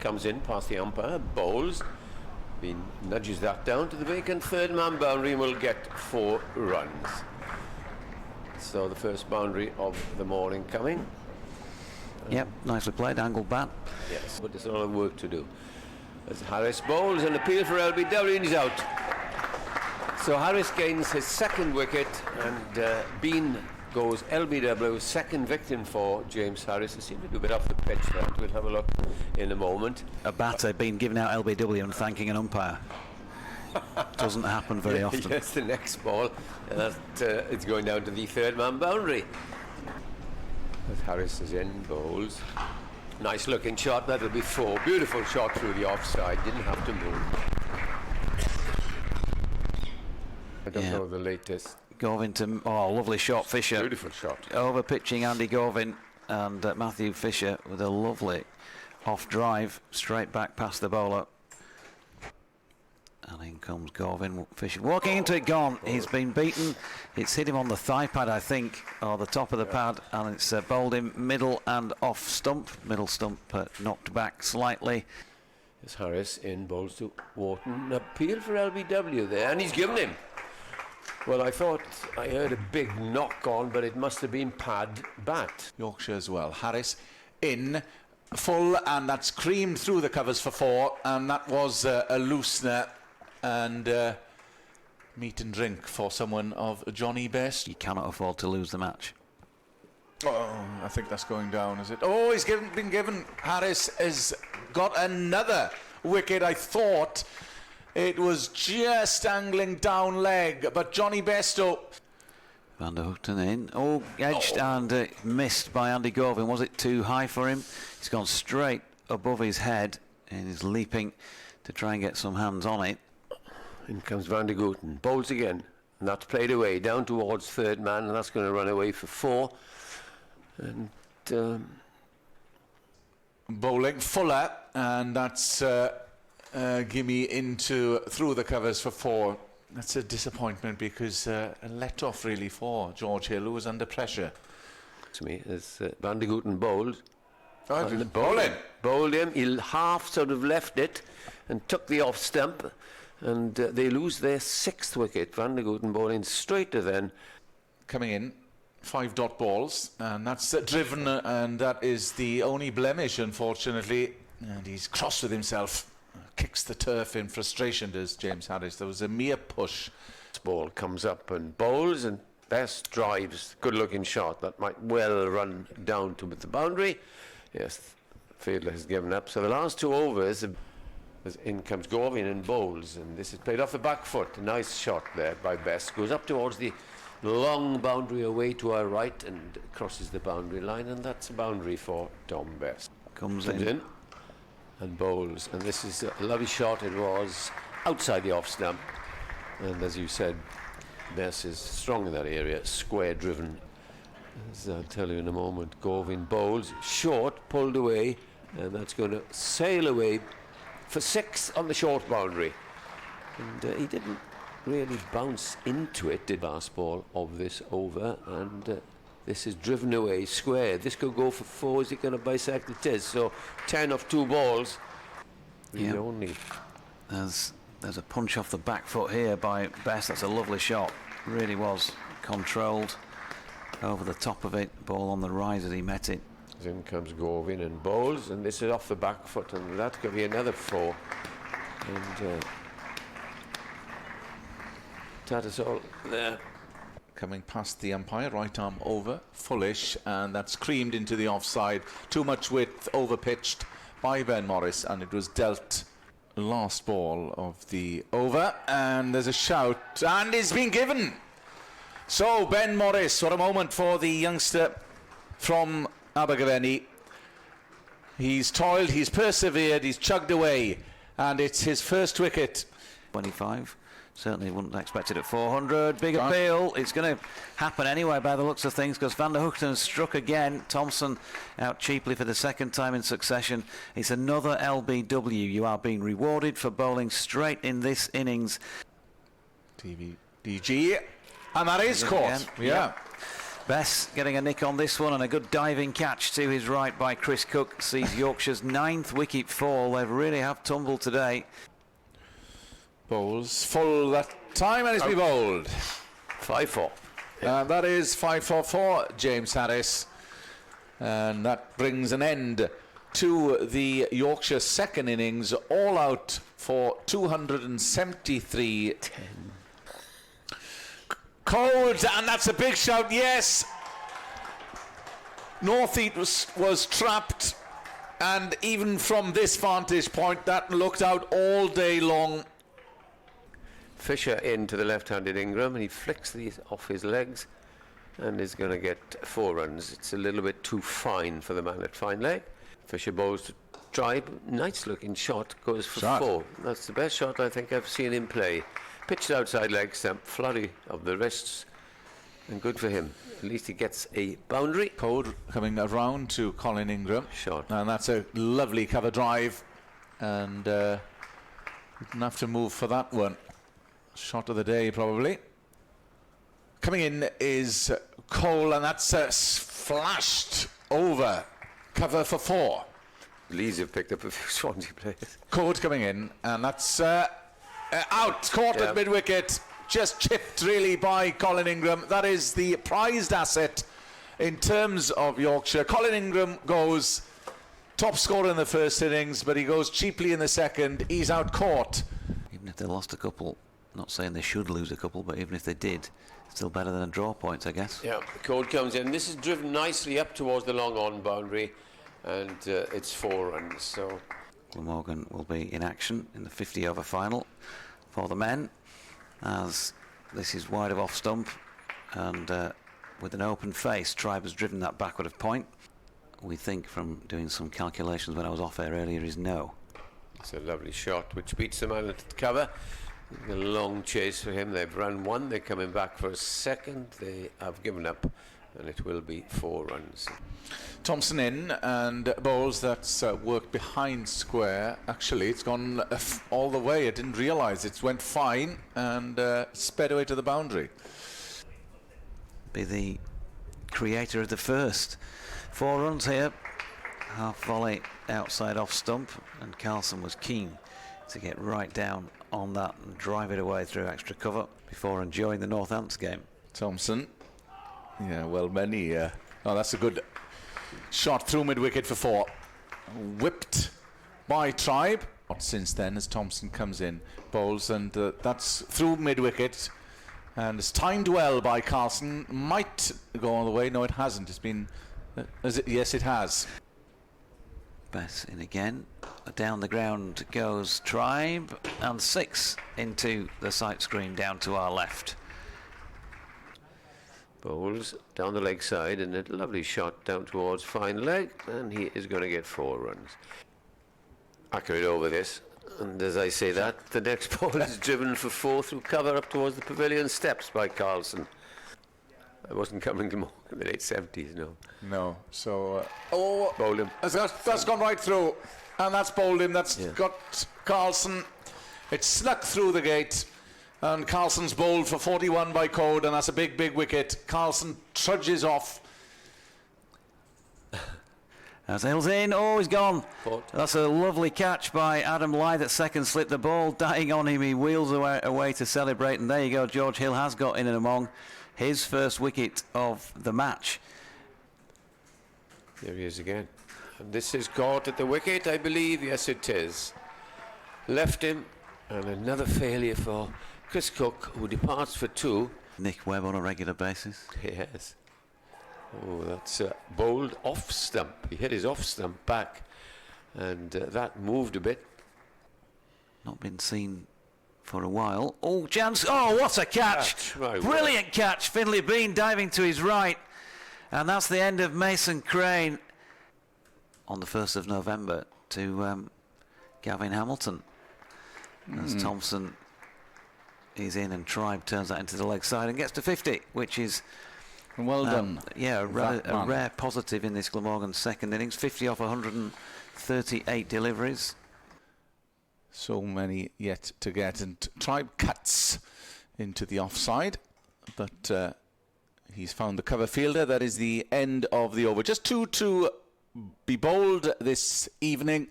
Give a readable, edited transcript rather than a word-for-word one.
comes in past the umpire, bowls. He nudges that down to the vacant third man boundary and will get 4 runs. So the first boundary of the morning coming. Yep, nicely played, angled bat. Yes, but there's a lot of work to do. As Harris bowls, an appeal for LBW and he's out. So Harris gains his second wicket and Bean goes LBW, second victim for James Harris. He seemed to do a bit off the pitch there. We'll have a look in a moment. A batter being given out LBW and thanking an umpire. Doesn't happen very often. Yes, the next ball, it's going down to the third man boundary. As Harris is in, bowls. Nice looking shot, that'll be 4. Beautiful shot through the offside, didn't have to move. I don't know the latest. Govin to, oh, lovely shot, Fisher. Beautiful shot. Over pitching Andy Govin and Matthew Fisher with a lovely off drive straight back past the bowler. And in comes Govin, Fisher walking into it, gone. He's been beaten. It's hit him on the thigh pad, I think, or the top of the pad, and it's bowled him middle and off stump. Middle stump knocked back slightly. As Harris in, bowls to Wharton. Appeal for LBW there, and he's given him. Well, I thought I heard a big knock on, but it must have been pad bat. Yorkshire as well. Harris in full, and that's creamed through the covers for 4, and that was a loosener and meat and drink for someone of Johnny Best. You cannot afford to lose the match. Oh, I think that's going down, is it? Oh, he's been given. Harris has got another wicket. I thought it was just angling down leg, but Johnny Bairstow. Van der Houten in. Oh, edged and missed by Andy Govin. Was it too high for him? He's gone straight above his head and is leaping to try and get some hands on it. In comes Van der Houten. Bowls again. And that's played away down towards third man, and that's going to run away for 4. And bowling Fuller, and that's gimme into through the covers for 4. That's a disappointment because a let off really for George Hill, who was under pressure. To me, as Van der Houten bowled. Bowling. Bowled him. He half sort of left it and took the off stump, and they lose their 6th wicket. Van der Houten bowling straight to then. Coming in, 5 dot balls, and that's driven, and that is the only blemish, unfortunately. And he's cross with himself. Kicks the turf in frustration, does James Harris. There was a mere push. This ball comes up and bowls, and Best drives. Good looking shot that might well run down to the boundary. Yes, fielder has given up. So the last 2 overs, in comes Govin and bowls, and this is played off the back foot. A nice shot there by Best. Goes up towards the long boundary away to our right and crosses the boundary line, and that's a boundary for Tom Best. Comes in and bowls, and this is a lovely shot. It was outside the off stump, and as you said, Bess is strong in that area, square driven, as I'll tell you in a moment. Govin bowls short, pulled away, and that's going to sail away for 6 on the short boundary, and he didn't really bounce into it, did last ball of this over, and this is driven away square. This could go for 4. Is it going to bisect? It is. So 10 of 2 balls. Yeah. Only. There's a punch off the back foot here by Best. That's a lovely shot. Really was controlled over the top of it. Ball on the rise as he met it. In comes Govin and bowls, and this is off the back foot, and that could be another 4. And Tattersall there. Coming past the umpire, right arm over, fullish, and that's creamed into the offside. Too much width, over-pitched by Ben Morris, and it was dealt last ball of the over, and there's a shout, and it's been given. So Ben Morris, what a moment for the youngster from Abergavenny. He's toiled, he's persevered, he's chugged away, and it's his first wicket. 25. Certainly wouldn't expect it at 400. Big appeal. It's going to happen anyway by the looks of things, because Van der Houten struck again. Thompson out cheaply for the 2nd time in succession. It's another LBW. You are being rewarded for bowling straight in this innings. DG, and that is caught. Yeah. Bess getting a nick on this one, and a good diving catch to his right by Chris Cook sees Yorkshire's 9th wicket fall. They really have tumbled today. Bowls full that time, and it's be bowled. 5-4. And that is 5-4 for James Harris. And that brings an end to the Yorkshire second innings, all out for 273. 10. Cold, and that's a big shout, yes. Northeast was trapped, and even from this vantage point, that looked out all day long. Fisher into the left-handed Ingram, and he flicks these off his legs and is going to get 4 runs. It's a little bit too fine for the man at fine leg. Fisher bowls to Tribe. Nice looking shot, goes for 4. That's the best shot I think I've seen him play. Pitched outside leg stump, flurry of the wrists, and good for him. At least he gets a boundary. Code coming around to Colin Ingram. Shot. And that's a lovely cover drive. And didn't have to move for that one. Shot of the day, probably. Coming in is Cole, and that's flashed over. Cover for 4. Leeds have picked up a few Swansea players. Code coming in, and that's out, caught at mid-wicket, just chipped really by Colin Ingram. That is the prized asset in terms of Yorkshire. Colin Ingram goes top scorer in the first innings, but he goes cheaply in the second. He's out caught. Even if they lost a couple, not saying they should lose a couple, but even if they did, still better than a draw points, I guess. Yeah, the Code comes in. This is driven nicely up towards the long on boundary, and it's 4 runs. So Glamorgan will be in action in the 50 over final for the men, as this is wide of off stump, and with an open face, Tribe has driven that backward of point. We think from doing some calculations when I was off air earlier is no. It's a lovely shot which beats the man at the cover. A long chase for him. They've run 1, they're coming back for a second. They have given up, and it will be 4 runs. Thompson in, and bowls that's worked behind square. Actually, it's gone all the way. I didn't realise it went fine and sped away to the boundary. Be the creator of the first 4 runs here. Half volley outside off stump, and Carlson was keen to get right down on that and drive it away through extra cover before enjoying the Northants game. Thompson, yeah, well, many. Oh, that's a good shot through mid-wicket for 4. Whipped by Tribe. Since then, as Thompson comes in, bowls, and that's through mid-wicket, and it's timed well by Carlson. Might go all the way. No, it hasn't. It's been. Yes, it has. Bess in again. Down the ground goes Tribe, and 6 into the sight screen down to our left. Bowls down the leg side, and a lovely shot down towards fine leg, and he is going to get 4 runs. Accurate over this, and as I say that, the next ball is driven for 4 through cover up towards the pavilion steps by Carlson. I wasn't coming to more in the late 70s, no. No, so bowled him. That's gone right through, and that's bowled him. That's got Carlson. It's snuck through the gate, and Carlson's bowled for 41 by Code, and that's a big wicket. Carlson trudges off. As Hill's in, oh, he's gone. Caught. That's a lovely catch by Adam Lyth at second slip. The ball dying on him, he wheels away to celebrate, and there you go, George Hill has got in and among his first wicket of the match. There he is again. And this is caught at the wicket, I believe. Yes, it is. Left him, and another failure for Chris Cook, who departs for 2. Nick Webb on a regular basis. Yes. Oh, that's bowled off stump. He hit his off stump back, and that moved a bit. Not been seen for a while. Oh, chance. Oh, what a catch. Brilliant catch. Finlay Bean diving to his right. And that's the end of Mason Crane on the 1st of November to Gavin Hamilton. As Thompson is in, and Tribe turns that into the leg side and gets to 50, which is well done. Yeah, a rare positive in this Glamorgan second innings. 50 off 138 deliveries. So many yet to get, and Tribe cuts into the offside, but He's found the cover fielder. That is the end of the over. Just two to be bowled this evening.